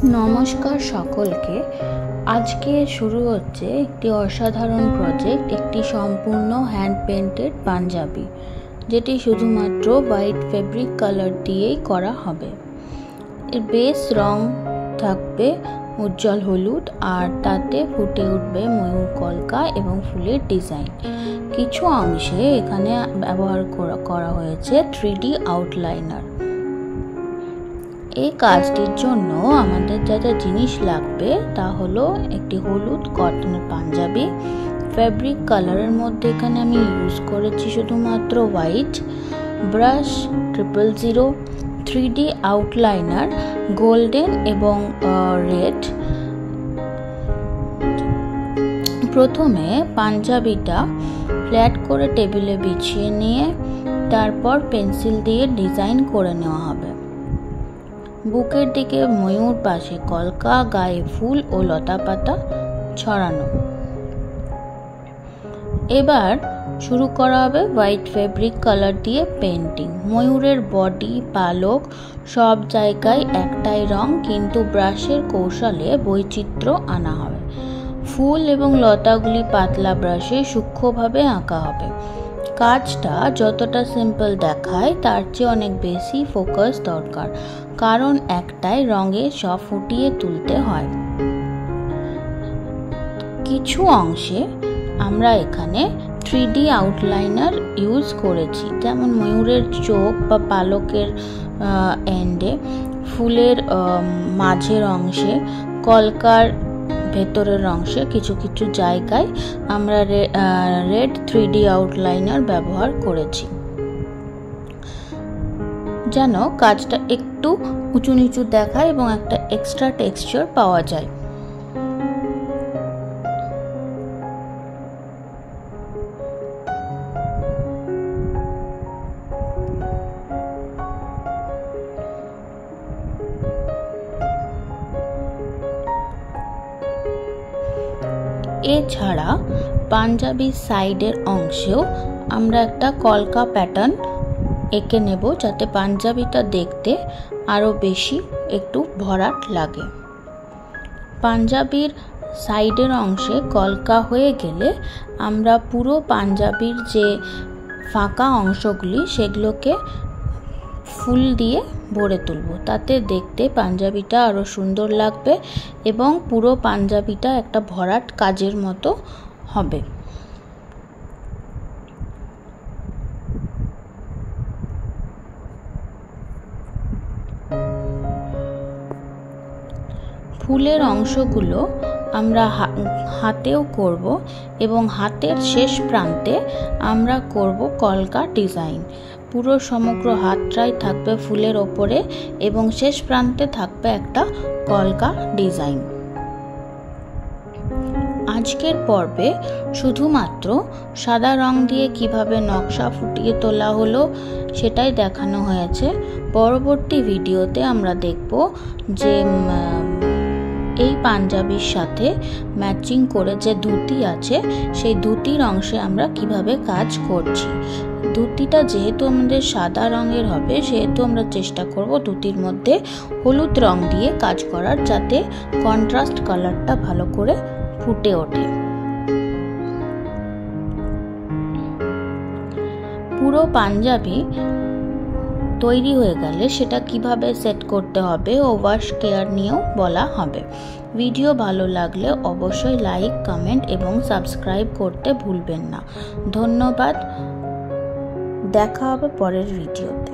নমস্কার সকলকে। আজকে শুরু হচ্ছে একটি অসাধারণ প্রজেক্ট, একটি সম্পূর্ণ হ্যান্ড পেন্টেড পাঞ্জাবি, যেটি শুধুমাত্র হোয়াইট ফেব্রিক কালার দিয়েই করা হবে। এর বেস রং থাকবে উজ্জ্বল হলুদ, আর তাতে ফুটে উঠবে ময়ূর কলকা এবং ফুলের ডিজাইন। কিছু অংশে এখানে ব্যবহার করা হয়েছে 3D আউটলাইনার। এই কাজটির জন্য আমাদের যা যা জিনিস লাগবে তা হলো একটি হলুদ কটনের পাঞ্জাবি। ফেব্রিক কালারের মধ্যে এখানে আমি ইউজ করেছি শুধুমাত্র white, brush 000, 3D outliner golden এবং রেড। প্রথমে পাঞ্জাবিটা ফ্ল্যাট করে টেবিলে বিছিয়ে নিয়ে তারপর পেন্সিল দিয়ে ডিজাইন করে নেওয়া হবে। বুকের দিকে ময়ূর, পাশে কলকা, গায়ে ফুল ও লতা পাতা ছড়ানো। এবার শুরু করা হবে হোয়াইট ফেব্রিক কালার দিয়ে পেন্টিং। ময়ূরের বডি, পালক সব জায়গায় একটাই রং, কিন্তু ব্রাশের কৌশলে বৈচিত্র্য আনা হবে। ফুল এবং লতাগুলি পাতলা ব্রাশে সূক্ষ্মভাবে আঁকা হবে। কাজটা যতটা সিম্পল দেখায় তার চেয়ে অনেক বেশি ফোকাস দরকার, কারণ একটাই রঙে সব ফুটিয়ে তুলতে হয়। কিছু অংশে আমরা এখানে 3D আউটলাইনার ইউজ করেছি, যেমন ময়ূরের চোখ বা পালকের এন্ডে, ফুলের মাঝের অংশে, কলকার ভেতরের অংশে কিছু কিছু জায়গায় আমরা রেড 3D আউটলাইনার ব্যবহার করেছি, যেন কাজটা একটু উঁচু নিচু দেখায় এবং একটা এক্সট্রা টেক্সচার পাওয়া যায়। এছাড়া পাঞ্জাবির সাইডের অংশেও আমরা একটা কলকা প্যাটার্ন এঁকে নেব, যাতে পাঞ্জাবিটা দেখতে আরও বেশি একটু ভরাট লাগে। পাঞ্জাবির সাইডের অংশে কলকা হয়ে গেলে আমরা পুরো পাঞ্জাবির যে ফাঁকা অংশগুলি সেগুলোকে ফুল দিয়ে ভরে তুলব, তাতে দেখতে পাঞ্জাবিটা আরও সুন্দর লাগবে এবং পুরো পাঞ্জাবিটা একটা ভরাট কাজের মতো হবে। ফুলের অংশগুলো আমরা হাতেও করব এবং হাতের শেষ প্রান্তে আমরা করব কলকা ডিজাইন। পুরো সমগ্র হাতটাই থাকবে ফুলের ওপরে এবং শেষ প্রান্তে থাকবে একটা কলকা ডিজাইন। আজকের পর্বে শুধুমাত্র সাদা রং দিয়ে কিভাবে নকশা ফুটিয়ে তোলা হলো সেটাই দেখানো হয়েছে। পরবর্তী ভিডিওতে আমরা দেখব যে এই পাঞ্জাবির সাথে ম্যাচিং করে যে ধুতি আছে সেই ধুতির অংশে আমরা কিভাবে কাজ করছি। ধুতিটা যেহেতু আমাদের সাদা রঙের হবে, সেহেতু আমরা চেষ্টা করব ধুতির মধ্যে হলুদ রং দিয়ে কাজ করার, যাতে কন্ট্রাস্ট কালারটা ভালো করে ফুটে ওঠে। পুরো পাঞ্জাবি তৈরি হয়ে গেলে সেটা কিভাবে সেট করতে হবে ও ওয়াশ কেয়ার নিয়েও বলা হবে। ভিডিও ভালো লাগলে অবশ্যই লাইক, কমেন্ট এবং সাবস্ক্রাইব করতে ভুলবেন না। ধন্যবাদ, দেখা হবে পরের ভিডিওতে।